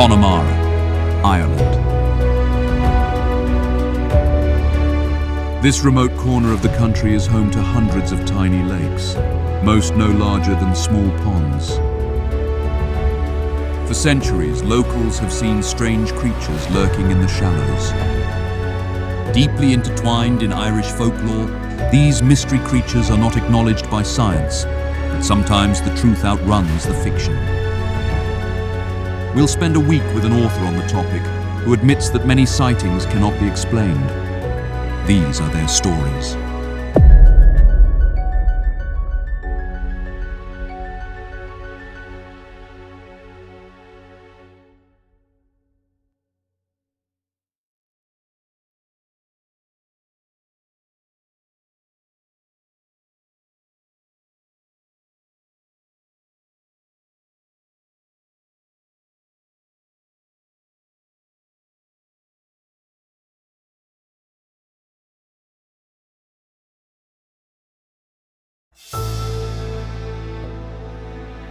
Connemara, Ireland. This remote corner of the country is home to hundreds of tiny lakes, most no larger than small ponds. For centuries, locals have seen strange creatures lurking in the shallows. Deeply intertwined in Irish folklore, these mystery creatures are not acknowledged by science, but sometimes the truth outruns the fiction. We'll spend a week with an author on the topic who admits that many sightings cannot be explained. These are their stories.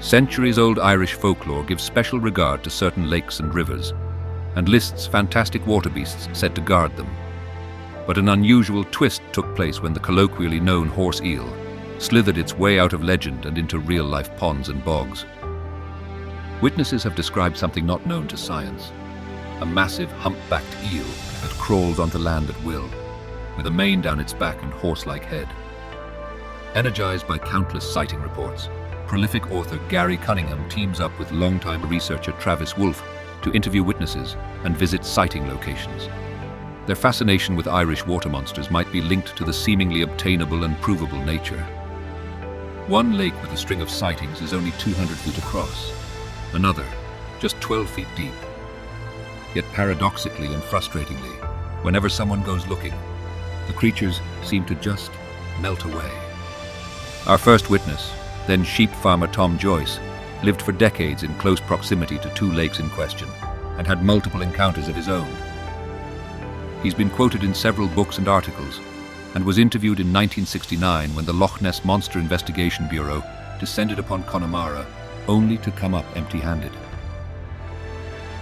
Centuries-old Irish folklore gives special regard to certain lakes and rivers, and lists fantastic water beasts said to guard them. But an unusual twist took place when the colloquially known horse eel slithered its way out of legend and into real-life ponds and bogs. Witnesses have described something not known to science: a massive humpbacked eel that crawls onto land at will, with a mane down its back and horse-like head. Energized by countless sighting reports, prolific author Gary Cunningham teams up with longtime researcher Travis Wolfe to interview witnesses and visit sighting locations. Their fascination with Irish water monsters might be linked to the seemingly obtainable and provable nature. One lake with a string of sightings is only 200 feet across, another just 12 feet deep. Yet paradoxically and frustratingly, whenever someone goes looking, the creatures seem to just melt away. Our first witness, then sheep farmer Tom Joyce, lived for decades in close proximity to two lakes in question and had multiple encounters of his own. He's been quoted in several books and articles and was interviewed in 1969 when the Loch Ness Monster Investigation Bureau descended upon Connemara only to come up empty-handed.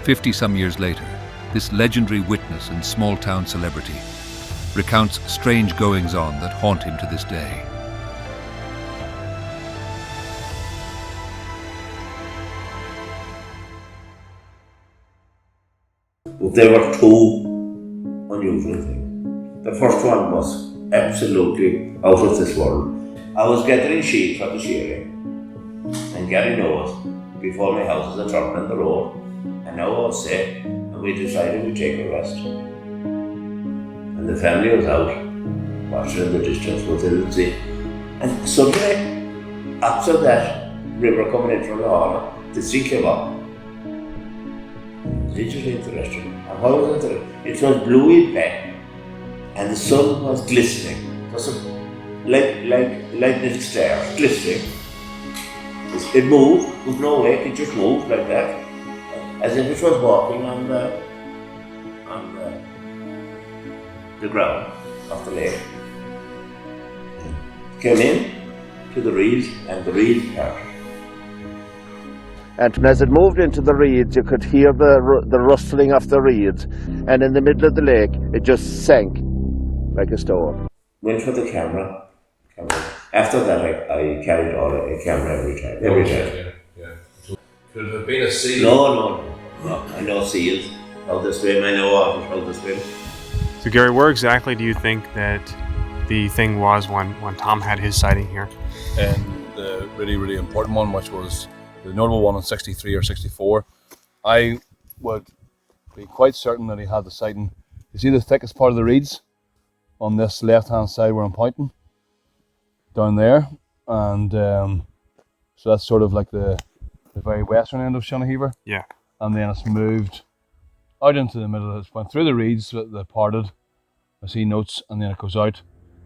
50-some years later, this legendary witness and small-town celebrity recounts strange goings-on that haunt him to this day. There were two unusual things. The first one was absolutely out of this world. I was gathering sheep for the shearing, and Gary knows, before my house is a turn in the road, and now I was sick, and we decided to take a rest. And the family was out, watching in the distance what they would see. And suddenly, after that river coming in from the harbour, the sea came up. It was interesting. And what was it? It was bluey black, and the sun was glistening. It was like this stars, glistening. It moved with no weight. It just moved like that, as if it was walking on the ground of the lake. It came in to the reeds, and the reeds parted. And as it moved into the reeds, you could hear the rustling of the reeds, and in the middle of the lake, it just sank like a stone. Went for the camera. After that, I carried on a camera every time. Yeah. Could it have been a seal? No. I know seals, how they swim. I know otters, how they swim. So Gary, where exactly do you think that the thing was when Tom had his sighting here? And the really, really important one, which was the notable one in 63 or 64, I would be quite certain that he had the sighting. You see the thickest part of the reeds on this left-hand side where I'm pointing? Down there. And so that's sort of like the very western end of Shannahever. Yeah. And then it's moved out into the middle. It's went through the reeds that parted. I see notes, and then it goes out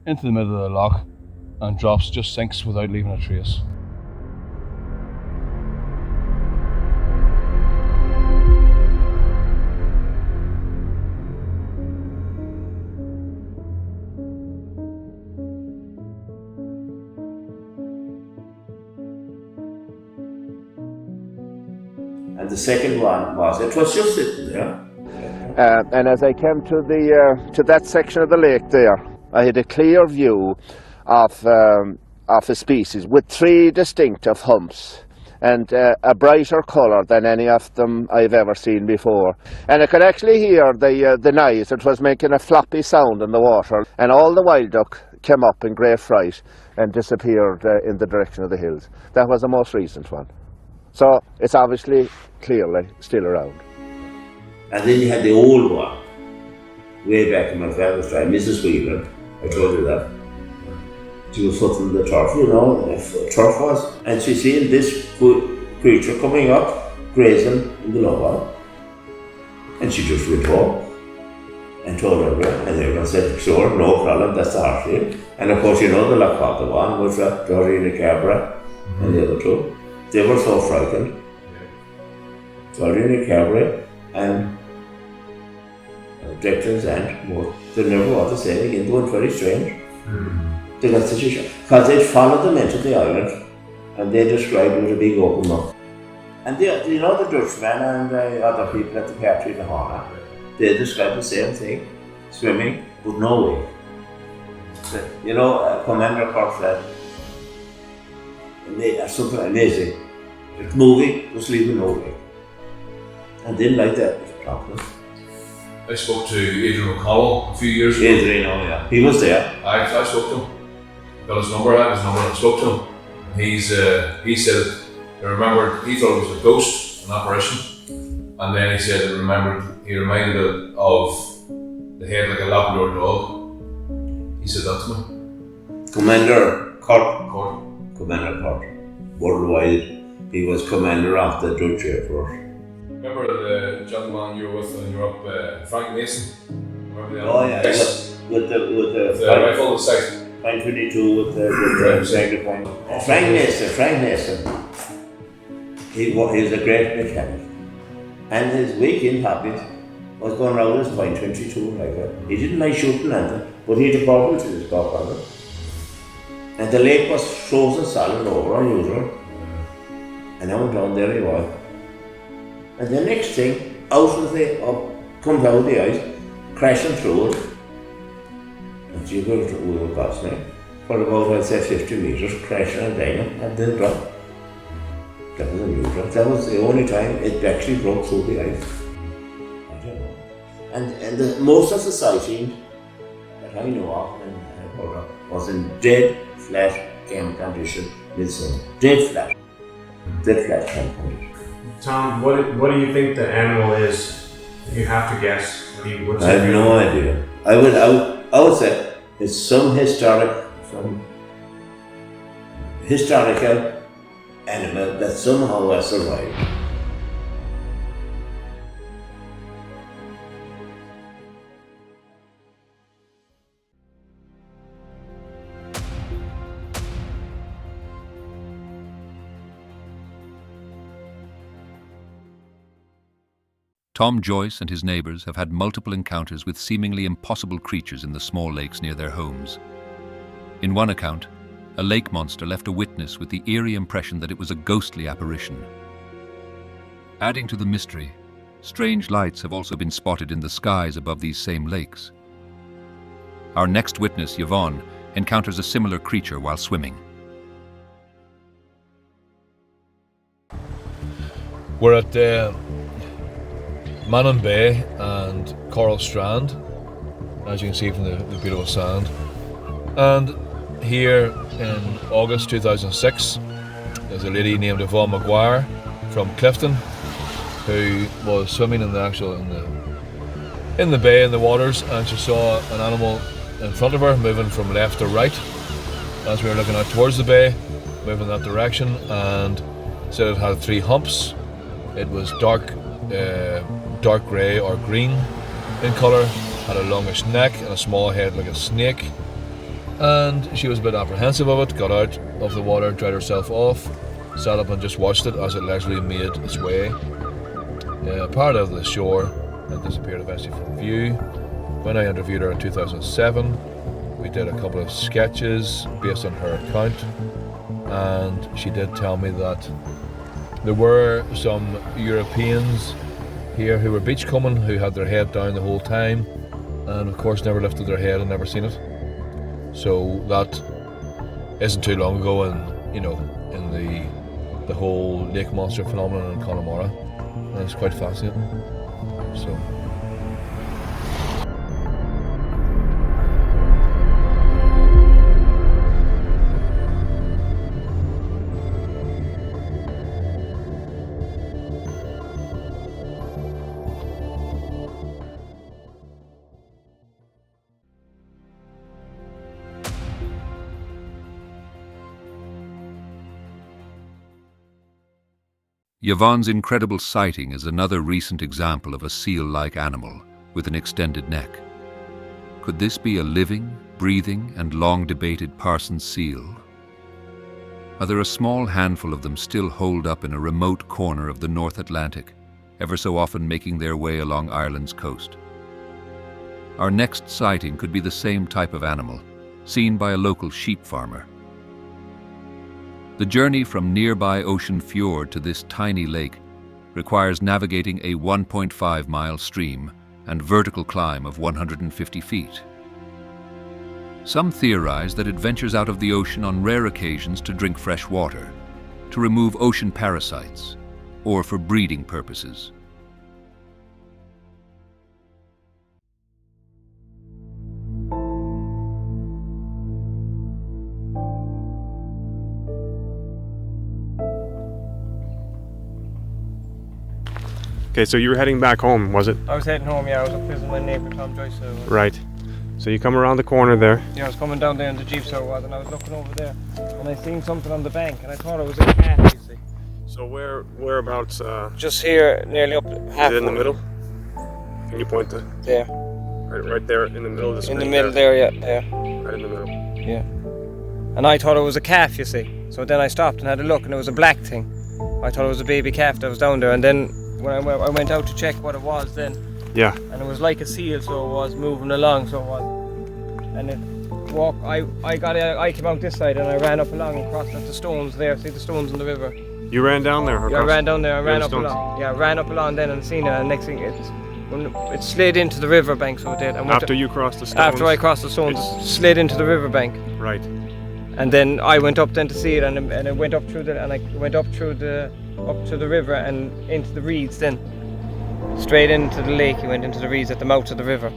into the middle of the loch and drops, just sinks without leaving a trace. And the second one it was just sitting there. And as I came to that section of the lake there, I had a clear view of a species with 3 distinctive humps and a brighter colour than any of them I've ever seen before. And I could actually hear the noise. It was making a floppy sound in the water, and all the wild duck came up in great fright and disappeared in the direction of the hills. That was the most recent one. So it's obviously clearly still around. And then you had the old one, way back in my father's time, Mrs. Whelan, I told you that. She was footing the turf, you know, turf was. And she seen this creature coming up, grazing in the lower. And she just went home and told everyone, and everyone said, sure, no problem, that's the Hartley. And of course, you know, the Lakota one was Doreen Cabra and the other two. They were so frightened. Doreen Cabra and Director's aunt, they never want to say it again, they were very strange. They got such a shock. Because they'd followed them into the island and they described it as a big open mouth. And you know the Dutchman and the other people at the factory in the Horner, they described the same thing, swimming, but no way. So, you know, Commander Kirk said, something amazing. It's moving, just leaving no way. And didn't like that. I spoke to Adrian O'Connell a few years ago. Adrian, oh yeah, he was there. I spoke to him. Got his number, I had his number, and I spoke to him. He said he thought it was a ghost, an apparition, and then he said he reminded it of the head like a Labrador dog. He said that to me. Commander Kirk. Commander Kirk. Worldwide, he was commander of the Dutch Air Force. Remember the gentleman you were with when you were up, Frank Mason? Remember that? Oh yeah, with the rifle sight. Point 22 with the second point. Frank Mason. He was a great mechanic, and his weekend habit was going around his point 22 like that. He didn't like shooting anything, but he had a bottle to his godfather. And the lake was frozen solid over unusual. And I went down there he was. And the next thing, comes out of the ice, crashing through it. And we were passing for about, I'd say, 50 metres, crashing and dying, and then dropped. That was unusual. That was the only time it actually broke through the ice. I don't know. And most of the sighting that I know of and heard of was in dead, flat camp condition midsummer. Dead flat camp condition. Tom, what do you think the animal is? If you have to guess, I have no idea. I would say it's some historical animal that somehow has survived. Tom Joyce and his neighbours have had multiple encounters with seemingly impossible creatures in the small lakes near their homes. In one account, a lake monster left a witness with the eerie impression that it was a ghostly apparition. Adding to the mystery, strange lights have also been spotted in the skies above these same lakes. Our next witness, Yvonne, encounters a similar creature while swimming. We're at Mannon Bay and Coral Strand, as you can see from the beautiful sand. And here in August 2006, there's a lady named Yvonne Maguire from Clifton who was swimming in the bay, in the waters, and she saw an animal in front of her moving from left to right as we were looking out towards the bay, moving that direction, and said it had 3 humps. It was dark grey or green in colour, had a longish neck and a small head like a snake, and she was a bit apprehensive of it, got out of the water, dried herself off, sat up and just watched it as it leisurely made its way part of the shore and disappeared eventually from view. When I interviewed her in 2007, we did a couple of sketches based on her account, and she did tell me that There were some Europeans here who were beachcombing, who had their head down the whole time, and of course never lifted their head and never seen it. So that isn't too long ago, and in the whole lake monster phenomenon in Connemara, and it's quite fascinating. So. Yvonne's incredible sighting is another recent example of a seal-like animal with an extended neck. Could this be a living, breathing, and long-debated Parsons seal? Are there a small handful of them still holed up in a remote corner of the North Atlantic, ever so often making their way along Ireland's coast? Our next sighting could be the same type of animal, seen by a local sheep farmer. The journey from nearby Ocean Fjord to this tiny lake requires navigating a 1.5-mile stream and vertical climb of 150 feet. Some theorize that it ventures out of the ocean on rare occasions to drink fresh water, to remove ocean parasites, or for breeding purposes. Okay, so you were heading back home, was it? I was heading home, yeah. I was up visiting my neighbour Tom Joyce. Right. So you come around the corner there. Yeah, I was coming down there in the jeep, so I was, and I was looking over there, and I seen something on the bank, and I thought it was a cat, you see. So whereabouts? Just here, nearly up half. Is it in the middle? Can you point to? There. Right there in the middle of the screen. In the middle there, yeah, there. Right in the middle. Yeah. And I thought it was a calf, you see. So then I stopped and had a look, and it was a black thing. I thought it was a baby calf that was down there, and then when I went out to check what it was then. Yeah. And it was like a seal, so it was moving along, so it was. And it walked, I came out this side and I ran up along and crossed at the stones there, see the stones in the river. You ran down there? Yeah, I ran down there, I ran up stones. along. Yeah, I ran up along then and seen it, and next thing it slid into the river bank, so it did. After you crossed the stones? After I crossed the stones, it slid into the river bank. Right. And then I went up then to see it, and it went up through up to the river and into the reeds then. Straight into the lake, he went into the reeds at the mouth of the river.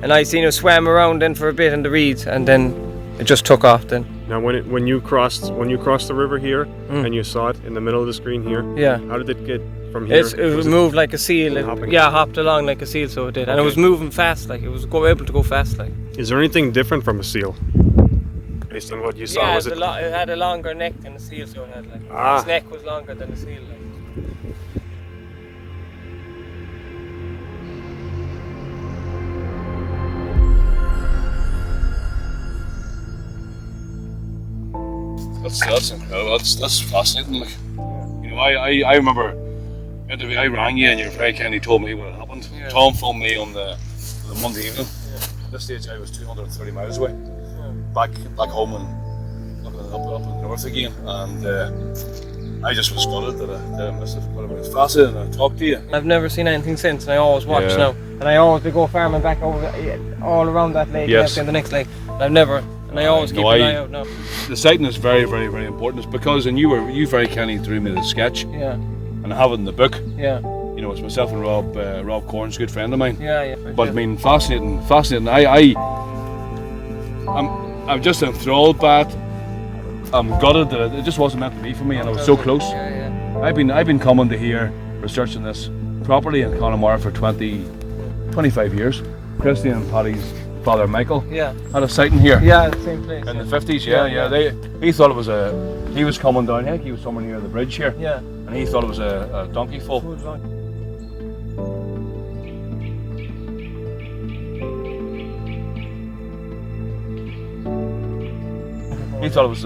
And I seen him swam around then for a bit in the reeds, and then it just took off then. Now when you crossed the river here and you saw it in the middle of the screen here, yeah. How did it get from here? It moved like a seal. Hopping? Hopped along like a seal, so it did. And it was moving fast, like it was able to go fast, like. Is there anything different from a seal? Based on what you saw, Yeah, was it had a longer neck than a seal, so it had like its neck was longer than a seal. Like. That's incredible. That's fascinating. Like, I remember I rang you and you very kindly told me what had happened. Yeah. Tom phoned me on the Monday evening. At this stage I was 230 miles away, back home and up in the north again, and I just was gutted that I missed it. But it was fascinating. I talked to you. I've never seen anything since, and I always watch now. And I always go farming back over all around that lake, yes. And the next lake. And I've never. And I always keep an eye out now. The sighting is very, very, very important. It's because, and you very kindly drew me the sketch. Yeah. And I have it in the book. Yeah. It's myself and Rob Corns, a good friend of mine. Yeah. But I mean, fascinating. I'm just enthralled by it. I'm gutted that it just wasn't meant to be for me, and I was so close. Yeah. I've been coming to here, researching this property in Connemara for 25 years. Christy and Paddy's father Michael had a sighting here. Yeah, same place. In the 50s, he thought it was he was coming down, I think he was somewhere near the bridge here. Yeah. And he thought it was a donkey foal. He thought it was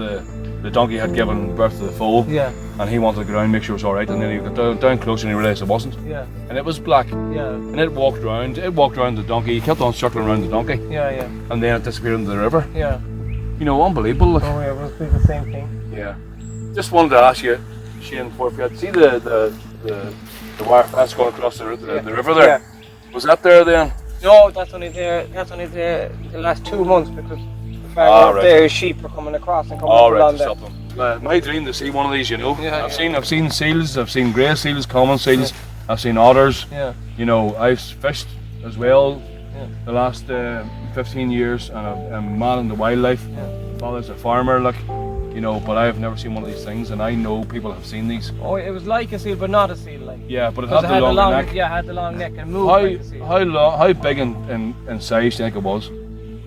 the donkey had given birth to the foal, Yeah. and he wanted to go down and make sure it was all right. And then he got down close and he realised it wasn't, Yeah. and it was black. Yeah. And it walked around. It walked around the donkey. He kept on circling around the donkey, Yeah. Yeah. and then it disappeared into the river. Yeah. You know, unbelievable. Like, Oh yeah, we'll do the same thing. yeah. Just wanted to ask you, Shane, before if you had see the wire fence going across the river there. Yeah. Was that there then? No, that's only there. That's only there the last 2 months because the farmer Ah, up right. there, sheep are coming across and coming All up right, along to there. stop them. My dream to see one of these, you know. Yeah, I've seen seals, I've seen grey seals, common seals, I've seen otters. Yeah. You know, I've fished as well Yeah. the last 15 years, and I'm man in the wildlife. Yeah. Father's a farmer, like, you know, but I have never seen one of these things, and I know people have seen these. Oh, it was like a seal, but not a seal, like. Yeah, but it Because had it the had longer long, neck. yeah, it had the long neck and moved like a seal. How big in size do you think it was?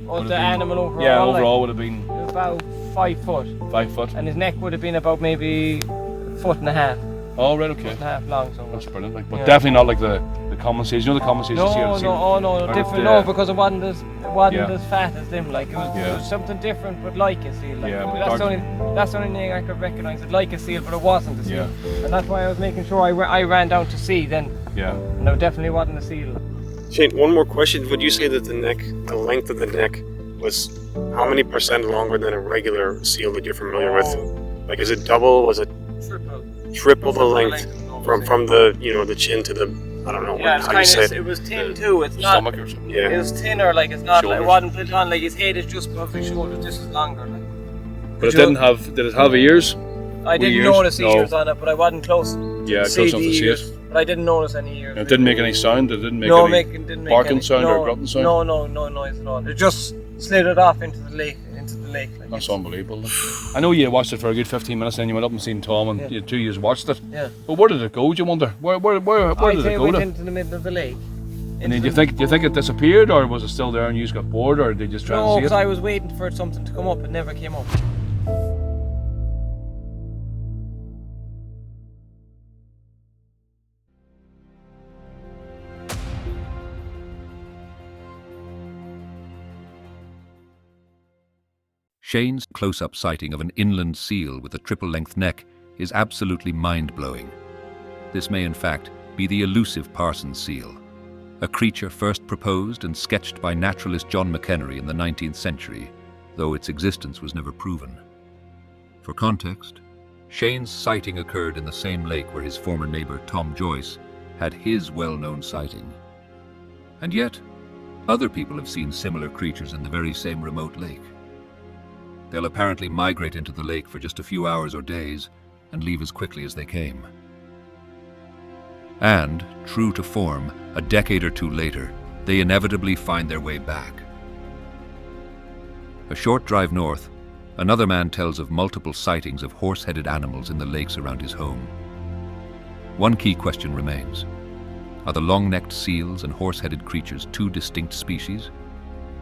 Oh, would the have been- animal overall. Yeah, like, overall would have been about 5 foot, 5 foot. and his neck would have been about maybe 1.5 foot, Oh, right, okay. 1.5 long. So. That's brilliant. Like, but Yeah. definitely not like the common seals. You know the common seals you see on No, the no, oh no, But different. it, No, because it wasn't yeah. as fat as them. Like it was, Yeah. it was something different, but like a seal. Like, Yeah, but that's dark- the only thing I could recognise. It like a seal, but it wasn't a seal. Yeah. And that's why I was making sure I ran down to see then, Yeah. and it definitely wasn't a seal. Shane, one more question. Would you say that the length of the neck was how many % longer than a regular seal that you're familiar with? Like, is it double? Was it triple the length from the the chin to the Yeah, it's how do you say kind of. it? It was thin too. It's not. Stomach or something. Yeah. It was thinner. Like it's not. Like, it Shoulders. wasn't put on. Like his head is just above his shoulders. This is longer. Like. But it didn't have. Did it have ears? I didn't ears? notice No. ears on it, but I wasn't close. Yeah, to close enough to see ears, it. But I didn't notice any ears. It didn't make any sound. It didn't make no, any didn't make barking any, sound no, or grunting sound. No noise at all. It just slithered off into the lake. Like That's unbelievable. I know you watched it for a good 15 minutes, then you went up and seen Tom, and Yeah. you 2 years watched it. Yeah. But where did it go? Do you wonder? Where I did it go went to? into the middle of the lake. And then do you think it disappeared, or was it still there and you just got bored, or did you just try No, to see because it? I was waiting for something to come up. It never came up. Shane's close-up sighting of an inland seal with a triple-length neck is absolutely mind-blowing. This may in fact be the elusive Parsons seal, a creature first proposed and sketched by naturalist John McKennery in the 19th century, though its existence was never proven. For context, Shane's sighting occurred in the same lake where his former neighbor Tom Joyce had his well-known sighting. And yet, other people have seen similar creatures in the very same remote lake. They'll apparently migrate into the lake for just a few hours or days and leave as quickly as they came. And, true to form, a decade or two later, they inevitably find their way back. A short drive north, another man tells of multiple sightings of horse-headed animals in the lakes around his home. One key question remains. Are the long-necked seals and horse-headed creatures two distinct species?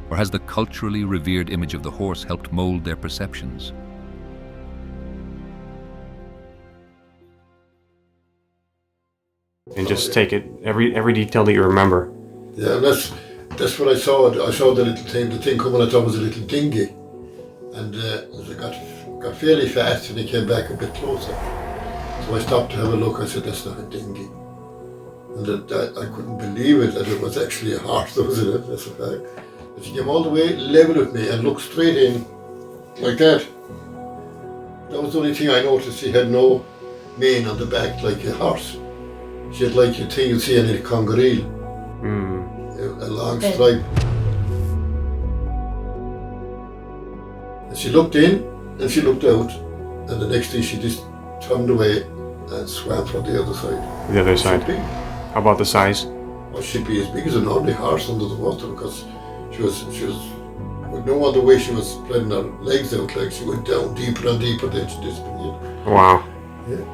Or has the culturally revered image of the horse helped mold their perceptions? And just take it every detail that you remember. Yeah, and that's what I saw. I saw the thing coming. I thought it was a little dinghy, and as I got fairly fast, and he came back a bit closer. So I stopped to have a look. I said, "That's not a dinghy," and I couldn't believe it that it was actually a horse that was in it. That's a fact. But she came all the way level with me and looked straight in, like that. That was the only thing I noticed. She had no mane on the back like a horse. She had like a thing you see in a congaree. A long stripe. And she looked in and she looked out, and the next thing she just turned away and swam from the other side. The other side. She'd be, How about the size? well, she'd be as big as an ordinary horse under the water, because she was with no other way she was spreading her legs out, like she went down deeper and deeper, then she disappeared. Wow. Yeah.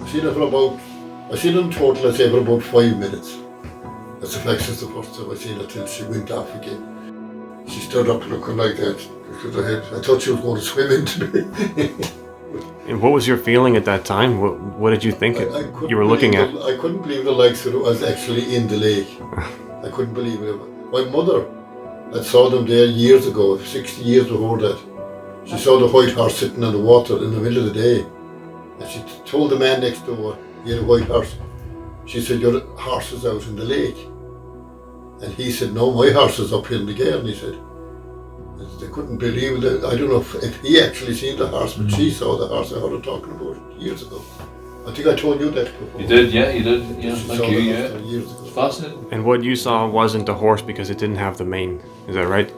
I seen her in total, I'd say, for about 5 minutes. That's the fact, since the first time I seen her till she went off again. She stood up looking like that, because I thought she was going to swim into me. And what was your feeling at that time? What did you think I couldn't you were looking believe at? I couldn't believe the likes that it was actually in the lake. I couldn't believe it. My mother had saw them there years ago, 60 years before that. She saw the white horse sitting on the water in the middle of the day. And she told the man next door, he had a white horse. She said, your horse is out in the lake. And he said, no, my horse is up here in the garden, he said. They couldn't believe it. I don't know if he actually seen the horse, but she saw the horse. I heard her talking about it years ago. I think I told you that before. You did, yeah, you did. Yeah, She thank saw you, the yeah. horse years ago. It's fascinating. And what you saw wasn't a horse because it didn't have the mane. Is that right?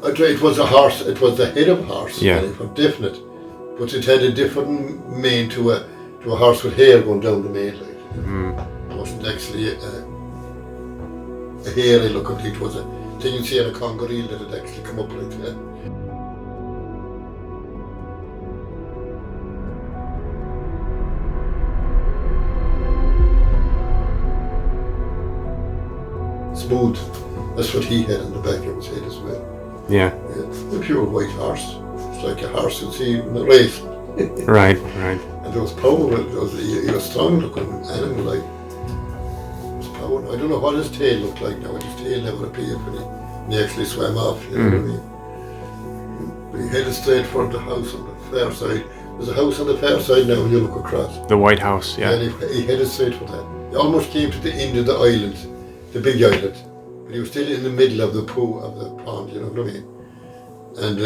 It was a horse, it was the head of a horse, Yeah. and it was definite. But it had a different mane to a horse with hair going down the mane. Like. It wasn't actually a hairy looking thing, it was a thing you see in a conger eel that had actually come up like that. Smooth. That's what he had on the back of his head as well. Yeah. Yeah. A pure white horse. It's like a horse you'd see in a race. Right. And there was power. He was strong looking animal like. There was power. I don't know what his tail looked like now. His tail never appeared when he actually swam off. You know what I mean? But he headed straight for the house on the far side. There's a house on the far side now when you look across. The White House, yeah. And he headed straight for that. He almost came to the end of the island, the big island. But he was still in the middle of the pool, of the pond, you know what I mean? And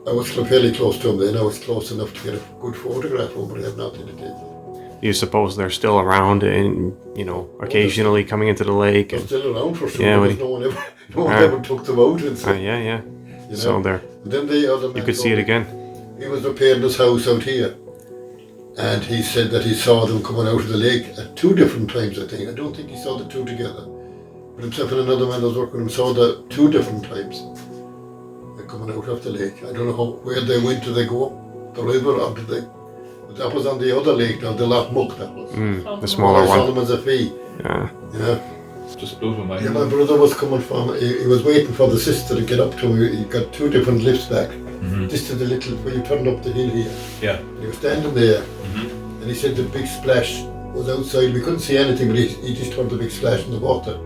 I was fairly close to him then. I was close enough to get a good photograph of him, but I had nothing to take. You suppose they're still around and, occasionally coming into the lake? They're And, still around for sure, Yeah, because no one ever took them out and so, yeah. you know. So there, And then the other man you could see it told me again. He was repairing his house out here. And he said that he saw them coming out of the lake at 2 different times, I think. I don't think he saw the 2 together. But himself and another man that was working with him saw the 2 different times. They're coming out of the lake. I don't know where they went. Did they go up the river or did they? But that was on the other lake now, the Loch Muck that was. The smaller one. Solomon's a fee. Yeah. You know? Just blows my mind. Yeah, my brother was coming from, he was waiting for the sister to get up to him. He got 2 different lifts back. This to the little, where you turn up the hill here. Yeah. And he was standing there, and he said the big splash was outside. We couldn't see anything, but he just heard the big splash in the water.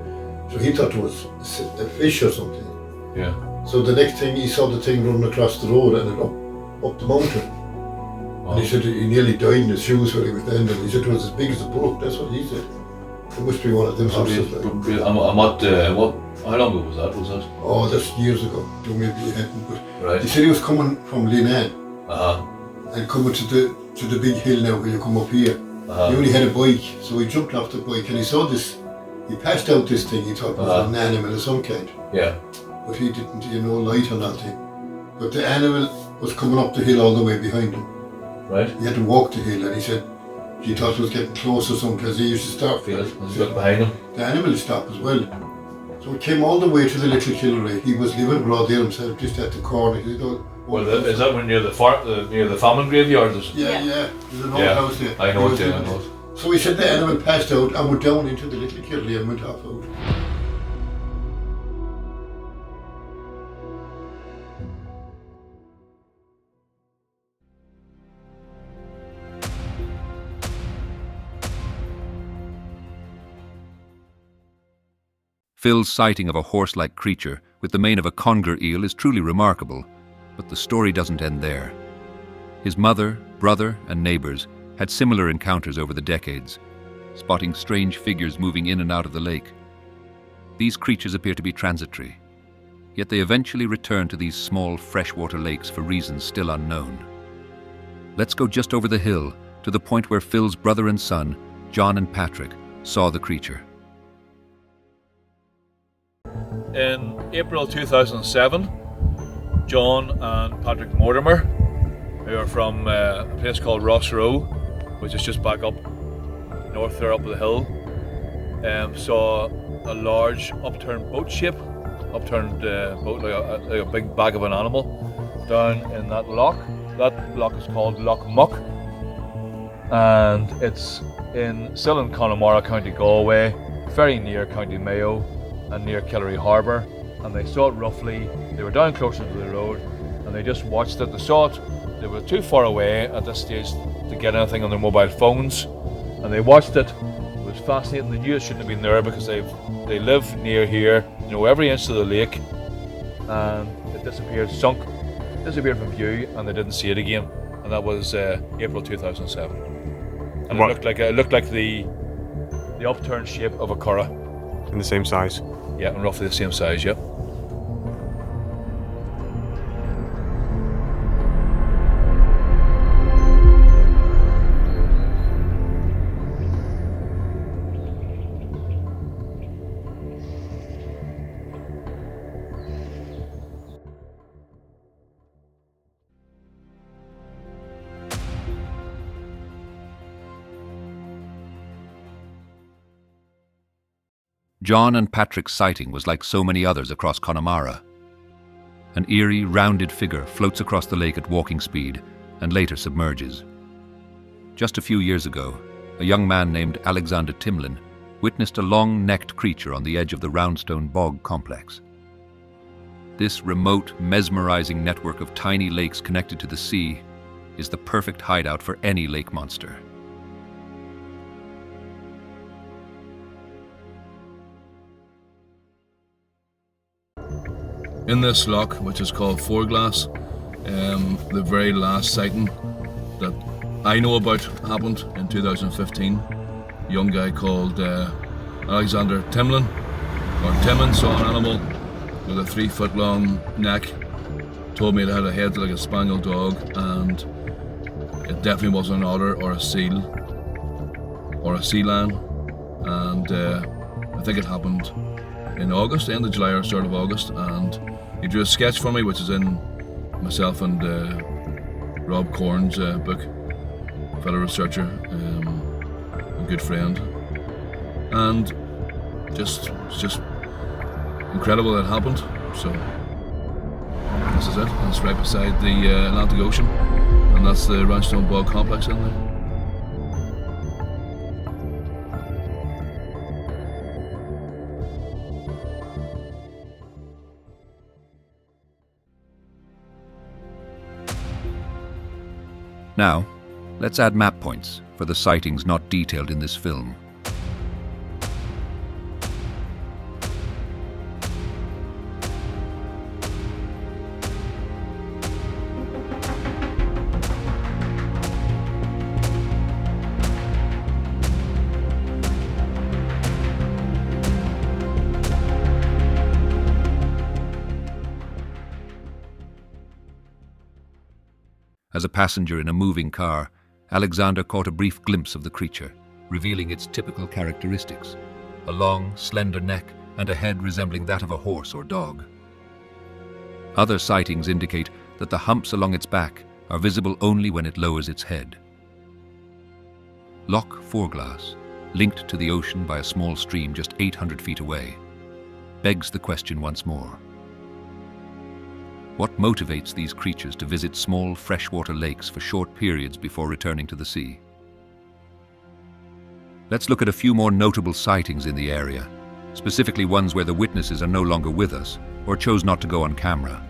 So he thought it was a fish or something. Yeah. So the next thing, he saw the thing running across the road and then up the mountain. Wow. And he said he nearly died in his shoes where he was standing. He said it was as big as a brook. That's what he said. It must be one of them horses. Like. How long ago was that? Oh, that's years ago. Don't maybe he hadn't, but Right. he said he was coming from Linan Uh-huh. and coming to the big hill now where you come up here. Uh-huh. He only had a bike, so he jumped off the bike and he saw this. He passed out this thing he thought was Uh-huh. an animal of some kind, Yeah. but he didn't, light or nothing. But the animal was coming up the hill all the way behind him. Right. He had to walk the hill, and he said he thought it was getting close or something because he used to stop. Feel it. Let's look behind him. The animal stopped as well. So it came all the way to the little Killeray. He was living broad there himself, just at the corner. Is that when near the famine graveyard? Yeah. There's an old Yeah. house there. I know He it. was Yeah, I living know there. it. So he said the animal passed out and went down into the little Killeray and went off out. Phil's sighting of a horse-like creature with the mane of a conger eel is truly remarkable, but the story doesn't end there. His mother, brother, and neighbors had similar encounters over the decades, spotting strange figures moving in and out of the lake. These creatures appear to be transitory, yet they eventually return to these small freshwater lakes for reasons still unknown. Let's go just over the hill to the point where Phil's brother and son, John and Patrick, saw the creature. In April 2007, John and Patrick Mortimer, who are from a place called Ross Row, which is just back up north there up the hill, saw a large upturned boat boat like a big bag of an animal down in that loch. That loch is called Loch Muck, and it's still in Connemara, County Galway, very near County Mayo and near Killeray Harbour. And they saw it roughly, they were down closer to the road and they just watched it. They saw it, they were too far away at this stage to get anything on their mobile phones, and they watched it. It was fascinating. They knew it shouldn't have been there because they live near here, every inch of the lake, and it disappeared, sunk disappeared from view, and they didn't see it again. And that was April 2007. And What? it looked like the upturned shape of a curragh. In the same size. Yeah, and roughly the same size. Yep. John and Patrick's sighting was like so many others across Connemara. An eerie, rounded figure floats across the lake at walking speed and later submerges. Just a few years ago, a young man named Alexander Timlin witnessed a long-necked creature on the edge of the Roundstone Bog complex. This remote, mesmerizing network of tiny lakes connected to the sea is the perfect hideout for any lake monster. In this loch, which is called Foreglass, the very last sighting that I know about happened in 2015. A young guy called Alexander Timlin, or Timmins, saw an animal with a 3-foot long neck. Told me it had a head like a spaniel dog, and it definitely wasn't an otter or a seal or a sea lion. And I think it happened in August, end of July or start of August, and he drew a sketch for me, which is in myself and Rob Corn's book, fellow researcher, a good friend, and it's just incredible that it happened. So this is it. It's right beside the Atlantic Ocean, and that's the Roundstone Bog complex in there. Now, let's add map points for the sightings not detailed in this film. As a passenger in a moving car, Alexander caught a brief glimpse of the creature, revealing its typical characteristics: a long, slender neck and a head resembling that of a horse or dog. Other sightings indicate that the humps along its back are visible only when it lowers its head. Loch Foreglass, linked to the ocean by a small stream just 800 feet away, begs the question once more. What motivates these creatures to visit small freshwater lakes for short periods before returning to the sea? Let's look at a few more notable sightings in the area, specifically ones where the witnesses are no longer with us or chose not to go on camera.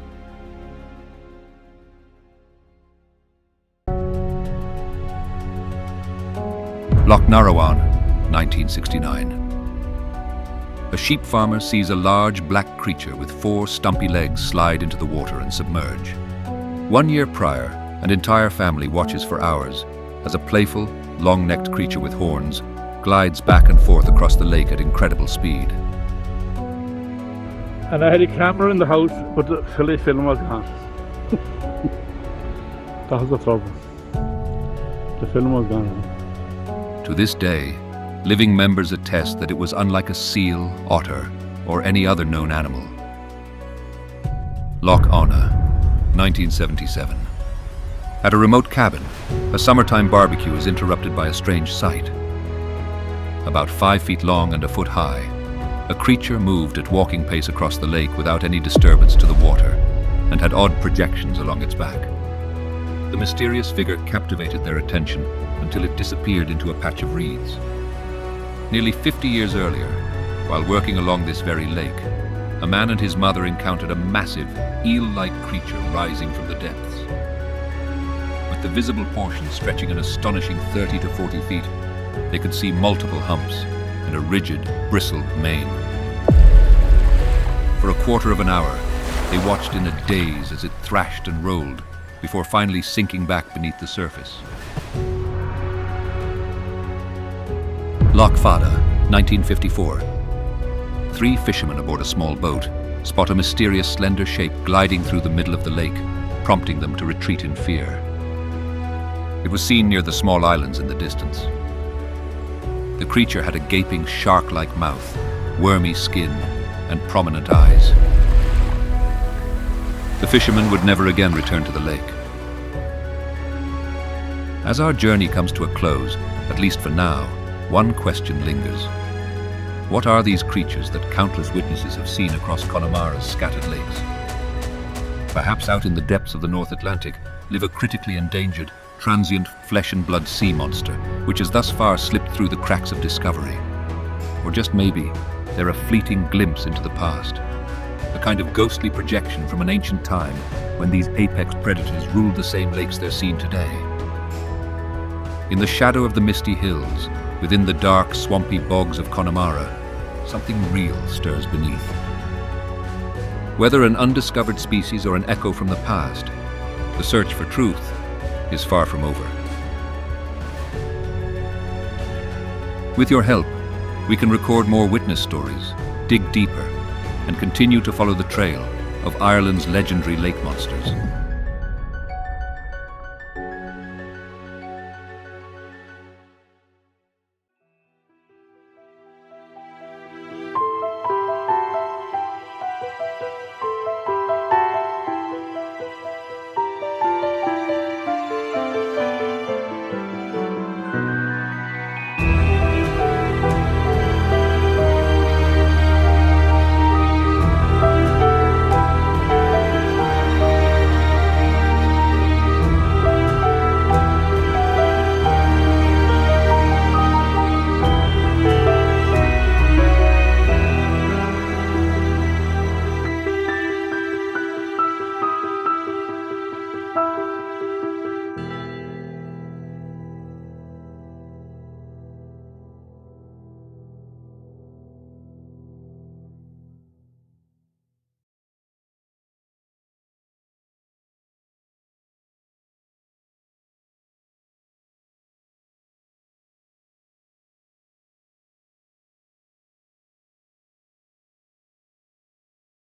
Loch Narrawan, 1969. A sheep farmer sees a large black creature with 4 stumpy legs slide into the water and submerge. 1 year prior, an entire family watches for hours as a playful, long-necked creature with horns glides back and forth across the lake at incredible speed. And I had a camera in the house, but the film was gone. That was the problem. The film was gone. To this day, living members attest that it was unlike a seal, otter, or any other known animal. Loch Anna, 1977. At a remote cabin, a summertime barbecue is interrupted by a strange sight. About 5 feet long and a foot high, a creature moved at walking pace across the lake without any disturbance to the water, and had odd projections along its back. The mysterious figure captivated their attention until it disappeared into a patch of reeds. Nearly 50 years earlier, while working along this very lake, a man and his mother encountered a massive, eel-like creature rising from the depths. With the visible portion stretching an astonishing 30 to 40 feet, they could see multiple humps and a rigid, bristled mane. For a quarter of an hour, They watched in a daze as it thrashed and rolled, before finally sinking back beneath the surface. Loch Fada, 1954. 3 fishermen aboard a small boat spot a mysterious slender shape gliding through the middle of the lake, prompting them to retreat in fear. It was seen near the small islands in the distance. The creature had a gaping shark-like mouth, wormy skin, and prominent eyes. The fishermen would never again return to the lake. As our journey comes to a close, at least for now, one question lingers. What are these creatures that countless witnesses have seen across Connemara's scattered lakes? Perhaps out in the depths of the North Atlantic live a critically endangered, transient flesh and blood sea monster, which has thus far slipped through the cracks of discovery. Or just maybe, they're a fleeting glimpse into the past, a kind of ghostly projection from an ancient time when these apex predators ruled the same lakes they're seen today. In the shadow of the misty hills, within the dark, swampy bogs of Connemara, something real stirs beneath. Whether an undiscovered species or an echo from the past, the search for truth is far from over. With your help, we can record more witness stories, dig deeper, and continue to follow the trail of Ireland's legendary lake monsters.